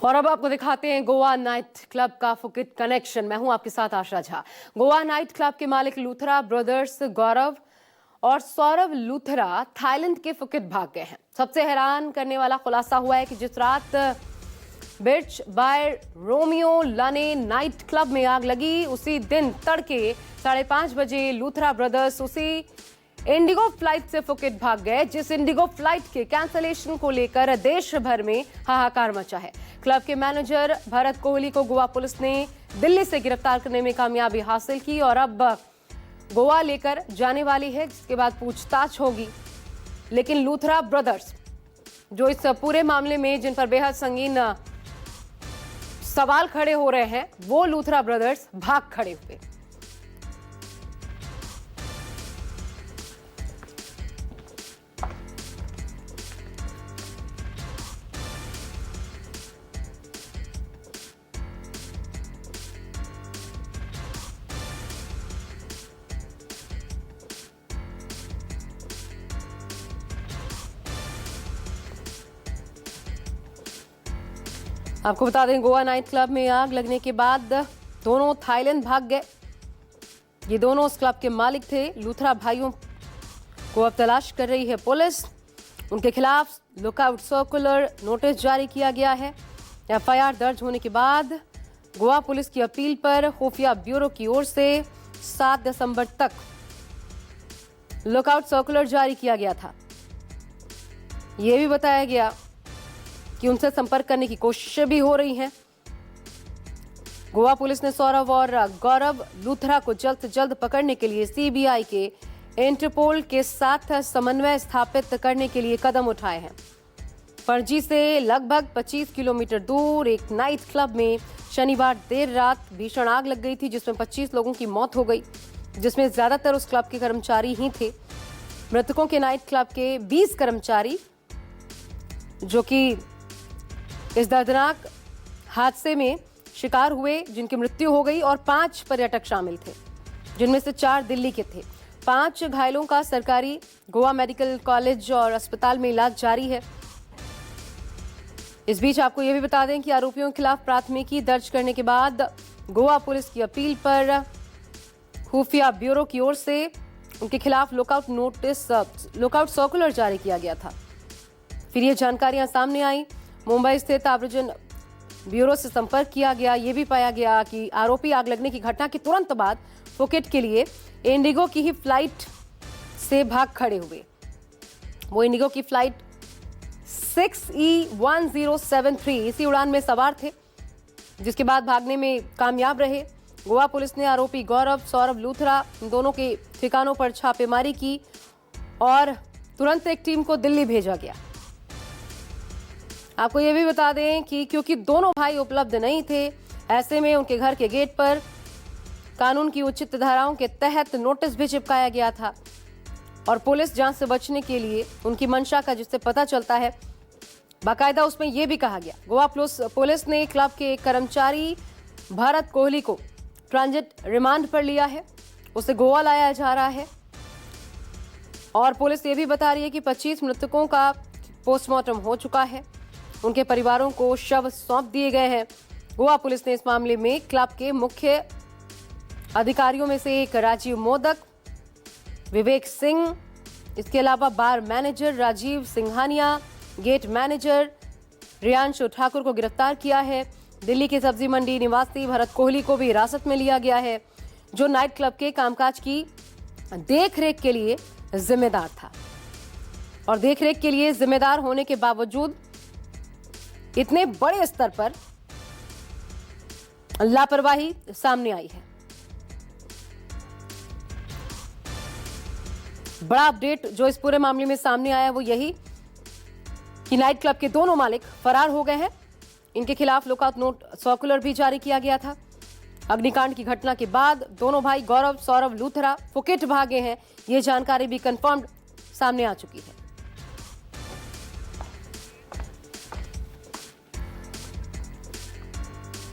और अब आपको दिखाते हैं गोवा नाइट क्लब का फुकिट कनेक्शन। मैं हूं आपके साथ आशा झा। गोवा नाइट क्लब के मालिक लूथरा ब्रदर्स गौरव और सौरभ लूथरा थाईलैंड के फुकिट भाग गए हैं। सबसे हैरान करने वाला खुलासा हुआ है कि जिस रात बिच बाय रोमियो लाने नाइट क्लब में आग लगी, उसी दिन तड़के 5:30 बजे लूथरा ब्रदर्स उसी इंडिगो फ्लाइट से फुकेट भाग गए, जिस इंडिगो फ्लाइट के कैंसलेशन को लेकर देश भर में हाहाकार मचा है। क्लब के मैनेजर भरत कोहली को गोवा पुलिस ने दिल्ली से गिरफ्तार करने में कामयाबी हासिल की और अब गोवा लेकर जाने वाली है, जिसके बाद पूछताछ होगी। लेकिन लूथरा ब्रदर्स जो इस पूरे मामले में जिन पर बेहद संगीन सवाल खड़े हो रहे हैं, वो लूथरा ब्रदर्स भाग खड़े हुए। आपको बता दें, गोवा नाइट क्लब में आग लगने के बाद दोनों थाईलैंड भाग गए। ये दोनों उस क्लब के मालिक थे। लूथरा भाइयों को अब तलाश कर रही है पुलिस। उनके खिलाफ लुकआउट सर्कुलर नोटिस जारी किया गया है। एफआईआर दर्ज होने के बाद गोवा पुलिस की अपील पर खुफिया ब्यूरो की ओर से 7 दिसंबर तक लुकआउट सर्कुलर जारी किया गया था। यह भी बताया गया कि उनसे संपर्क करने की कोशिशें भी हो रही हैं। गोवा पुलिस ने सौरभ और गौरव लूथरा को जल्द से जल्द पकड़ने के लिए सीबीआई के इंटरपोल के साथ समन्वय स्थापित करने के लिए कदम उठाए हैं। पणजी से लगभग 25 किलोमीटर दूर एक नाइट क्लब में शनिवार देर रात भीषण आग लग गई थी, जिसमें 25 लोगों की मौत हो गई, जिसमें ज्यादातर उस क्लब के कर्मचारी ही थे। मृतकों के नाइट क्लब के 20 कर्मचारी जो कि इस दर्दनाक हादसे में शिकार हुए, जिनकी मृत्यु हो गई, और 5 पर्यटक शामिल थे, जिनमें से 4 दिल्ली के थे। 5 घायलों का सरकारी गोवा मेडिकल कॉलेज और अस्पताल में इलाज जारी है। इस बीच आपको यह भी बता दें कि आरोपियों के खिलाफ प्राथमिकी दर्ज करने के बाद गोवा पुलिस की अपील पर खुफिया ब्यूरो की ओर से उनके खिलाफ लुकआउट सर्कुलर जारी किया गया था। फिर ये जानकारियां सामने आई। मुंबई स्थित आव्रजन ब्यूरो से संपर्क किया गया। यह भी पाया गया कि आरोपी आग लगने की घटना के तुरंत बाद फुकेट के लिए इंडिगो की ही फ्लाइट से भाग खड़े हुए। वो इंडिगो की फ्लाइट 6E1073 इसी उड़ान में सवार थे, जिसके बाद भागने में कामयाब रहे। गोवा पुलिस ने आरोपी गौरव, सौरभ लूथरा इन दोनों के ठिकानों पर छापेमारी की और तुरंत एक टीम को दिल्ली भेजा गया। आपको यह भी बता दें कि क्योंकि दोनों भाई उपलब्ध नहीं थे, ऐसे में उनके घर के गेट पर कानून की उचित धाराओं के तहत नोटिस भी चिपकाया गया था और पुलिस जांच से बचने के लिए उनकी मंशा का जिससे पता चलता है, बाकायदा उसमें यह भी कहा गया। गोवा पुलिस ने क्लब के एक कर्मचारी भरत कोहली को ट्रांजिट रिमांड पर लिया है। उसे गोवा लाया जा रहा है और पुलिस ये भी बता रही है कि 25 मृतकों का पोस्टमार्टम हो चुका है। उनके परिवारों को शव सौंप दिए गए हैं। गोवा पुलिस ने इस मामले में क्लब के मुख्य अधिकारियों में से एक राजीव मोदक, विवेक सिंह, इसके अलावा bar manager Rajiv Singhania, gate manager Riyanshu Thakur को गिरफ्तार किया है। दिल्ली के सब्जी मंडी निवासी भरत कोहली को भी हिरासत में लिया गया है, जो नाइट क्लब के कामकाज की देखरेख के लिए जिम्मेदार था। और देखरेख के लिए जिम्मेदार होने के बावजूद इतने बड़े स्तर पर लापरवाही सामने आई है। बड़ा अपडेट जो इस पूरे मामले में सामने आया वो यही कि नाइट क्लब के दोनों मालिक फरार हो गए हैं। इनके खिलाफ लुकआउट सर्कुलर भी जारी किया गया था। अग्निकांड की घटना के बाद दोनों भाई गौरव, सौरभ लूथरा फुकेट भागे हैं। ये जानकारी भी कंफर्म्ड सामने आ चुकी है।